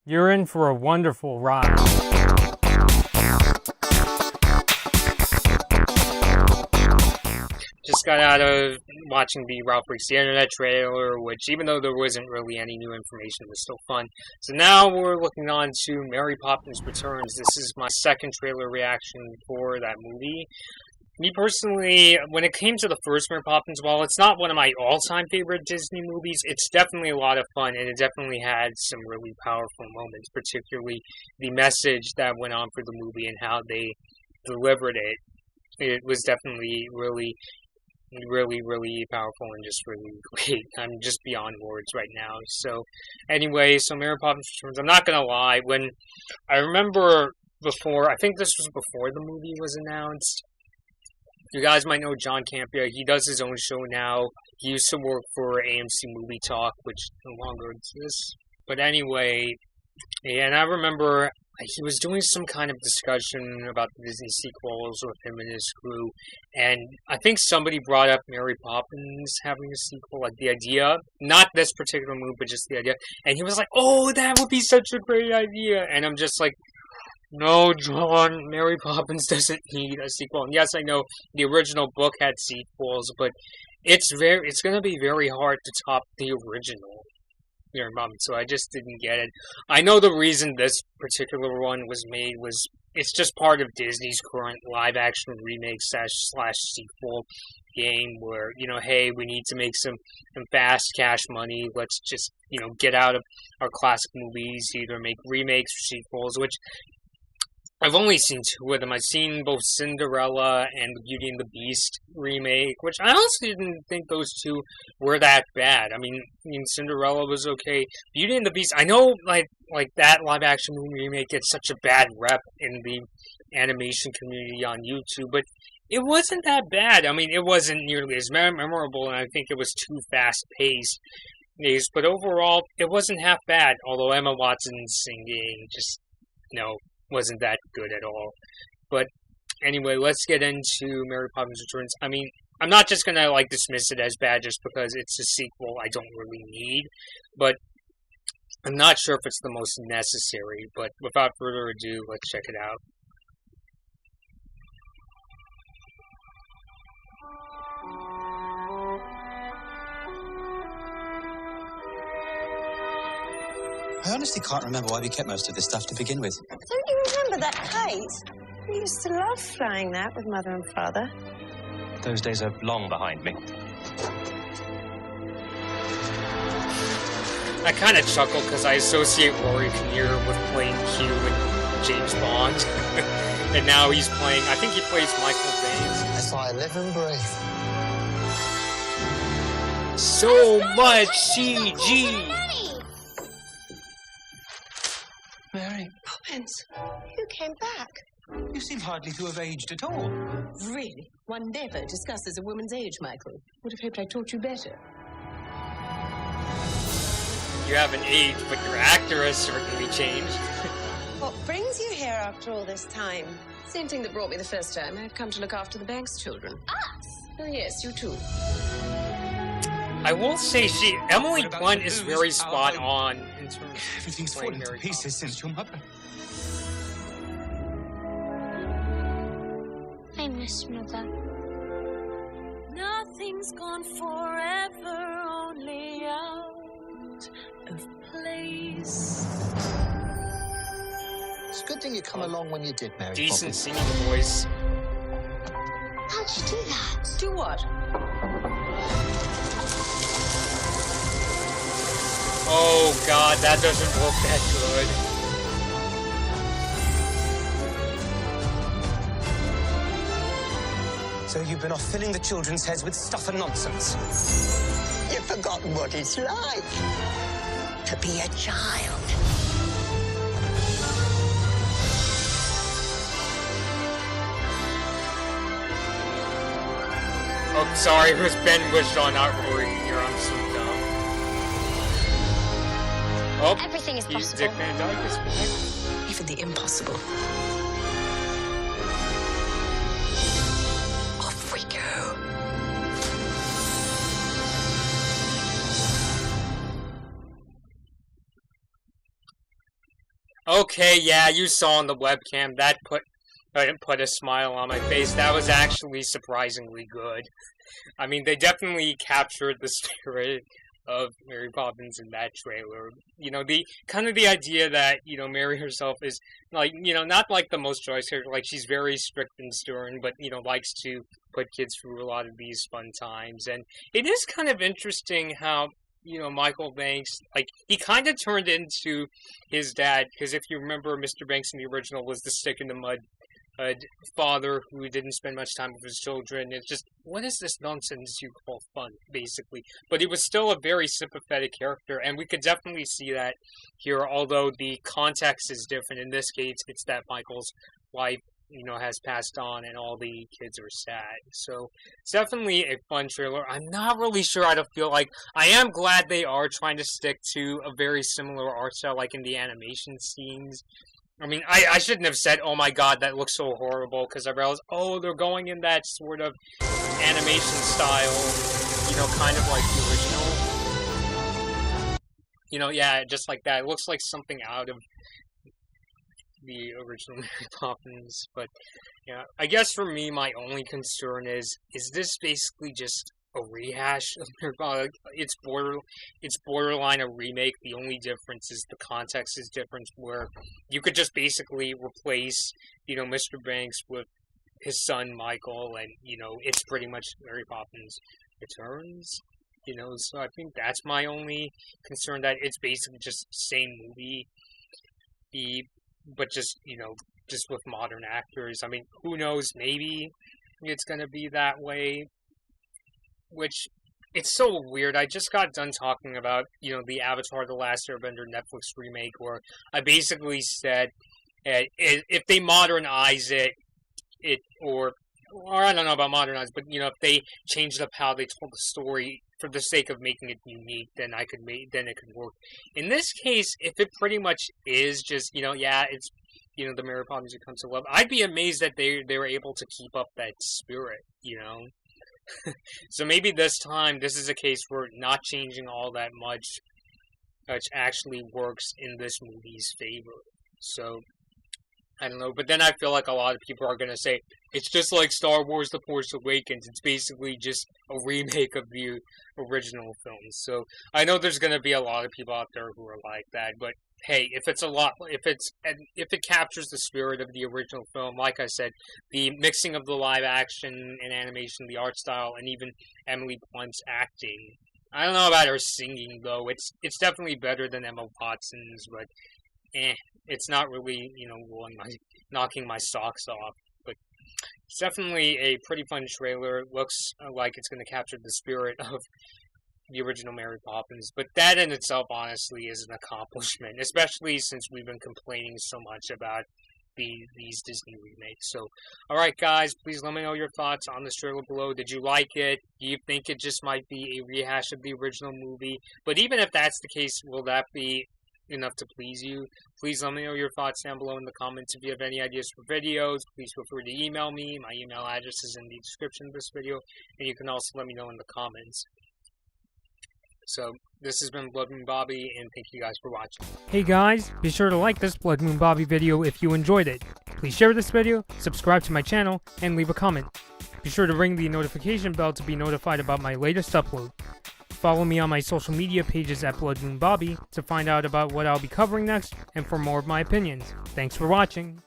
You're in for a wonderful ride. Just got out of watching the Ralph Breaks the Internet trailer, which, even though there wasn't really any new information, was still fun. So now we're looking on to Mary Poppins Returns. This is my second trailer reaction for that movie. Me personally, when it came to the first Mary Poppins, while it's not one of my all-time favorite Disney movies, it's definitely a lot of fun, and it definitely had some really powerful moments, particularly the message that went on for the movie and how they delivered it. It was definitely really powerful and just really great. I'm just beyond words right now. So, anyway, so Mary Poppins Returns. I'm not gonna lie, when I remember before, I think this was before the movie was announced. You guys might know John Campea. He does his own show now. He used to work for AMC Movie Talk, which no longer exists. But anyway, yeah, and I remember he was doing some kind of discussion about the Disney sequels with him and his crew, and I think somebody brought up Mary Poppins having a sequel, like the idea, not this particular movie, but just the idea, and he was like, oh, that would be such a great idea, and I'm just like, no, John, Mary Poppins doesn't need a sequel. And yes, I know the original book had sequels, but it's going to be very hard to top the original Mary Poppins, so I just didn't get it. I know the reason this particular one was made was it's just part of Disney's current live-action remake slash sequel game where, you know, hey, we need to make some fast cash money. Let's just, you know, get out of our classic movies, either make remakes or sequels, which I've only seen two of them. I've seen both Cinderella and the Beauty and the Beast remake, which I honestly didn't think those two were that bad. I mean Cinderella was okay. Beauty and the Beast, I know, like that live-action movie remake gets such a bad rep in the animation community on YouTube, but it wasn't that bad. I mean, it wasn't nearly as memorable, and I think it was too fast-paced. But overall, it wasn't half bad, although Emma Watson's singing just, wasn't that good at all. But anyway, let's get into Mary Poppins Returns. I mean, I'm not just gonna dismiss it as bad just because it's a sequel I don't really need, but I'm not sure if it's the most necessary. But without further ado, let's check it out. I honestly can't remember why we kept most of this stuff to begin with. Don't you remember that kite? We used to love flying that with Mother and Father. Those days are long behind me. I kind of chuckle because I associate Rory Kinnear with playing Q in James Bond. And now he's playing, I think he plays Michael Baines. That's why I live and breathe. So much CG! Mary, Poppins, you came back. you seem hardly to have aged at all. Really? One never discusses a woman's age, Michael. Would have hoped I taught you better. You haven't aged, but your actor has certainly changed. What brings you here after all this time? Same thing that brought me the first time. I've come to look after the bank's children. Us? Oh, yes, you too. I will say Emily Blunt is very spot on in terms of Everything's playing fallen to Mary pieces Poppins. since your mother. I miss Mother. Nothing's gone forever, only out of place. It's a good thing you come along when you did, Mary Decent Poppins. singing voice. How'd you do that? Do what? Oh god, that doesn't look that good. So you've been off filling the children's heads with stuff and nonsense. You've forgotten what it's like to be a child. Oh, sorry, it was Ben Whishaw, not Rory Kinnear. I'm so dumb. Oh, Everything is he's possible. Dick Van Dyke is back. Even the impossible. Off we go. Okay, yeah, you saw on the webcam. That put a smile on my face. That was actually surprisingly good. I mean, they definitely captured the spirit of Mary Poppins in that trailer. You know, the idea that, you know, Mary herself is, like, you know, not like the most joyous character, like, she's very strict and stern, but, you know, likes to put kids through a lot of these fun times. And it is kind of interesting how, you know, Michael Banks, like, he kind of turned into his dad, because if you remember, Mr. Banks in the original was the stick in the mud father who didn't spend much time with his children. It's just, what is this nonsense you call fun, basically? But he was still a very sympathetic character, and we could definitely see that here, although the context is different. In this case, it's that Michael's wife, you know, has passed on and all the kids are sad. So it's definitely a fun trailer. I'm not really sure how to feel. Like, I am glad they are trying to stick to a very similar art style, like in the animation scenes. I mean, I shouldn't have said, oh my god, that looks so horrible, because I realized, oh, they're going in that sort of animation style, you know, kind of like the original. You know, yeah, just like that. It looks like something out of the original Mary Poppins, but, yeah, I guess for me, my only concern is this basically just a rehash of Mary Poppins? It's borderline a remake. The only difference is the context is different, where you could just basically replace, you know, Mr. Banks with his son Michael, and, you know, it's pretty much Mary Poppins Returns. You know, so I think that's my only concern, that it's basically just the same movie, but just, you know, just with modern actors. I mean, who knows, maybe it's gonna be that way. Which, it's so weird. I just got done talking about, you know, the Avatar The Last Airbender Netflix remake, where I basically said, if they modernize it, or I don't know about modernize, but, you know, if they changed up how they told the story for the sake of making it unique, then it could work. In this case, if it pretty much is just, you know, yeah, it's, you know, the Mary Poppins Who Comes to Love, I'd be amazed that they were able to keep up that spirit, you know? So maybe this time, this is a case where not changing all that much actually works in this movie's favor. So, I don't know. But then I feel like a lot of people are going to say, it's just like Star Wars The Force Awakens. It's basically just a remake of the original films. So, I know there's going to be a lot of people out there who are like that, but hey, if it captures the spirit of the original film, like I said, the mixing of the live action and animation, the art style, and even Emily Blunt's acting. I don't know about her singing, though. It's definitely better than Emma Watson's, but it's not really, you know, knocking my socks off. But it's definitely a pretty fun trailer. It looks like it's going to capture the spirit of the original Mary Poppins, but that in itself, honestly, is an accomplishment, especially since we've been complaining so much about these Disney remakes. So, alright guys, please let me know your thoughts on this trailer below. Did you like it? Do you think it just might be a rehash of the original movie? But even if that's the case, will that be enough to please you? Please let me know your thoughts down below in the comments. If you have any ideas for videos, please feel free to email me. My email address is in the description of this video, and you can also let me know in the comments. So, this has been Blood Moon Bobby, and thank you guys for watching. Hey guys, be sure to like this Blood Moon Bobby video if you enjoyed it. Please share this video, subscribe to my channel, and leave a comment. Be sure to ring the notification bell to be notified about my latest upload. Follow me on my social media pages at Blood Moon Bobby to find out about what I'll be covering next, and for more of my opinions. Thanks for watching.